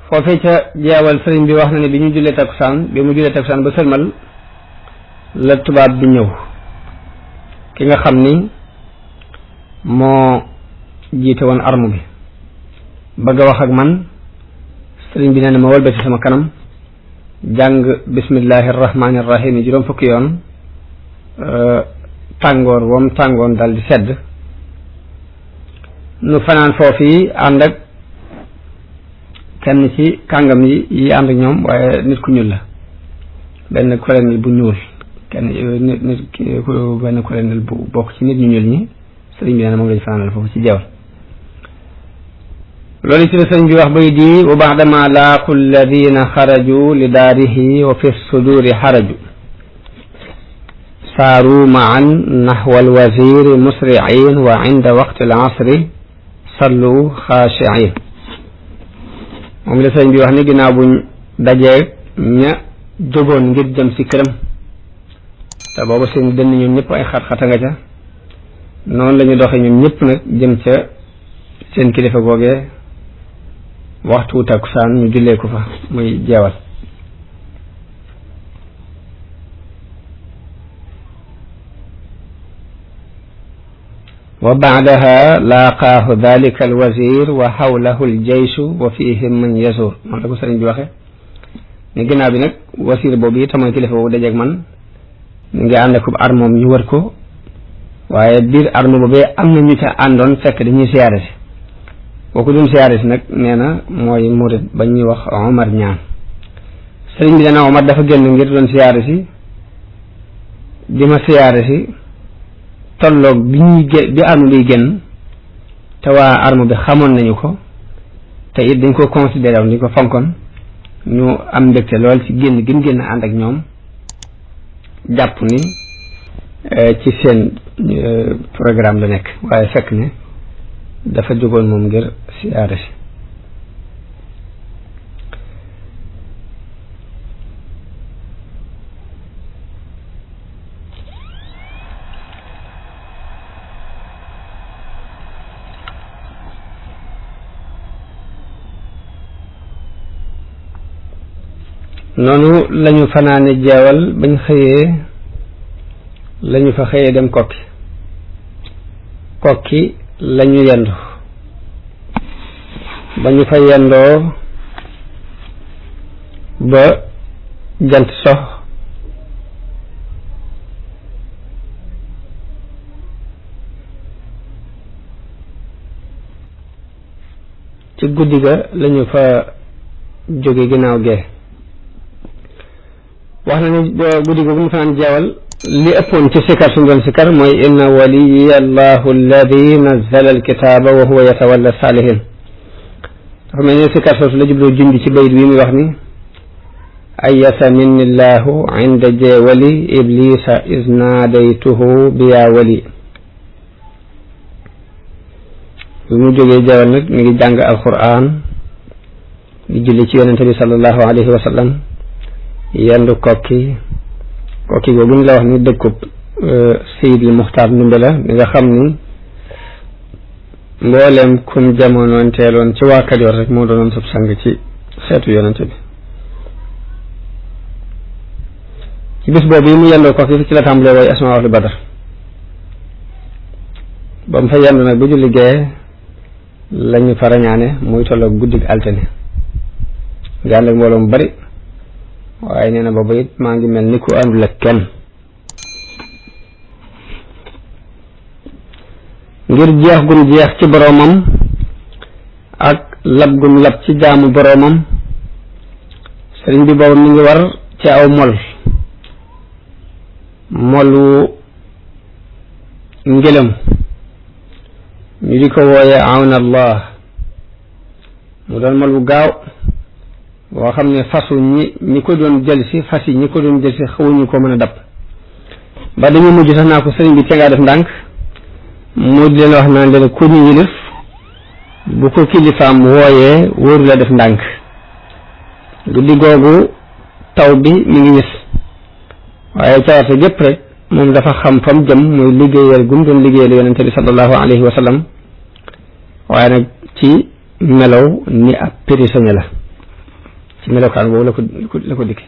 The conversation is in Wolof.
foofee ca jeewal sëriñ bi wax na ne bi ñu jullee takkusaan bi mu jullee takkusaan ba sëlmal la tubaab bi ñëw ki nga xam ni moo jiite woon arme bi bëgg a wax ak man sëriñ bi nee na ma wëlbati sama kanam jàng bismillahi rahmaani rahim juróom fukki yoon tàngoor woom tàngoon dal di sedd nu fanaan foofu ànd ak kenn ci kàngam yi ànd ak ñoom waaye nit ku ñuul la benn colonel bu ñuul benn colonel bu bokk ci nit ñu ñuul ñi sëriñ bi nee na moom lañu fanaanal foofu ci jeewal loolu ci la sëriñ bi wax bay di wa baadama laaqu alladina xaraju li daarihi wa fi suduri xaraju saaru maan naxwa alwaziri musriin wa inda waqti alasri sallu xaashiin moom la sëriñ bi wax ni ginnaaw buñ dajee ña jógoon ngir jëm si këram te booba seen dënn ñoom ñëpp ay xat-xata nga ca noonu la ñu doxe ñoom ñëpp nag jëm ca seen kilifa googee waxtu takkusaan ñu jullee ko fa muy jeewal wa baadaha laaqaahu dalika alwazir wa xawlahu aljeyshu wa fihim man yazur moom la ko sëriñ bi waxe ne ginnaaw bi nag wasir boobu yi tamay kilifa boobu dajeeg man ñu ngi ànd ak armoom ñu wër ko waaye biir arme boobee am na ñu ca àndoon fekk dañuy siyaare si kooku doon siyaare si nag nee na mooy murid ba ñuy wax Omar ñaan sëriñ bi dana Omar dafa génn ngir doon siyaare si di ma siyaare si tolloog bi arme biy génn te waa arme bi xamoon nañu ko te it dañ ko considéré woon dañ ko fonkoon ñu am mbégte lool ci génn ànd ak ñoom jàpp ni ci seen programme la nekk waaye fekk ne dafa jógoon moom ngir siyaare si noonu lañu fanaane jeewal bañ xëyee lañu fa xëyee dem kokki lañu yendu ba ñu fa yendoo ba jant sox ci guddi ga lañu fa jóge ginnaaw gee wax na ni guddi googu mu fanaan jeewal li ëppoon ci sikar suñu doon sikar mooy inna waliya allahu alladi nazzala alkitaba wa huwa yatawalla salihin dafa mel ni sikar soosu la jubloo junj ci bayit wi muy wax ni ayasa minni llahu inda jeewali iblisa is naadaytuhu biya wali bi mu jógee jeewal nag mi ngi jàng alquran di julli ci yonente bi sallallahu alayhi wa sallam yendu kokki googu ñu la wax ni dëkkub Seydil Muxtaar Ndumbe la mi nga xam ni mbooleem kum jamonoon teeloon ci waa Kajoor rek moo doonoon sub sang ci xeetu yonente bi ci bis boobu yi mu yendoo kokki fi ci la tàmbalee wooy asmaa ahlu badar ba mu fa yendu nag bu julli gee lañu fa rañaane muy tolloog guddig altine nga ànd ak mbooloo mu bari waaye nee na boobu it maa ngi mel ni ku àndul ak kenn ngir jeex gum jeex ci boroomam ak lab gum lab ci jaamu boroomam sëriñ bi boobu mi ngi war ci aw molu ngëlëm ñu di ko wooye awna allah mu doon mol bu gaaw boo xam ne fasu ñi ko doon jël si fas yi ñi ko doon jël si xawuñu ko mën a dab ba dañu mujj sax naa ko sëriñ bi te ngaa def ndànk mu di leen wax naan leen ku ñu yilif bu ko kilifaam wooyee wóoru la def ndànk guddi googu taw bi mi ngi wis waaye cawarte gépp rek moom dafa xam fam jëm muy liggéeyal gum doon liggéeyal yonente bi sallallahu alayhi wa sallam waaye nag ci melow ni ab prisonnier la ci melokaan boobu la ko dikke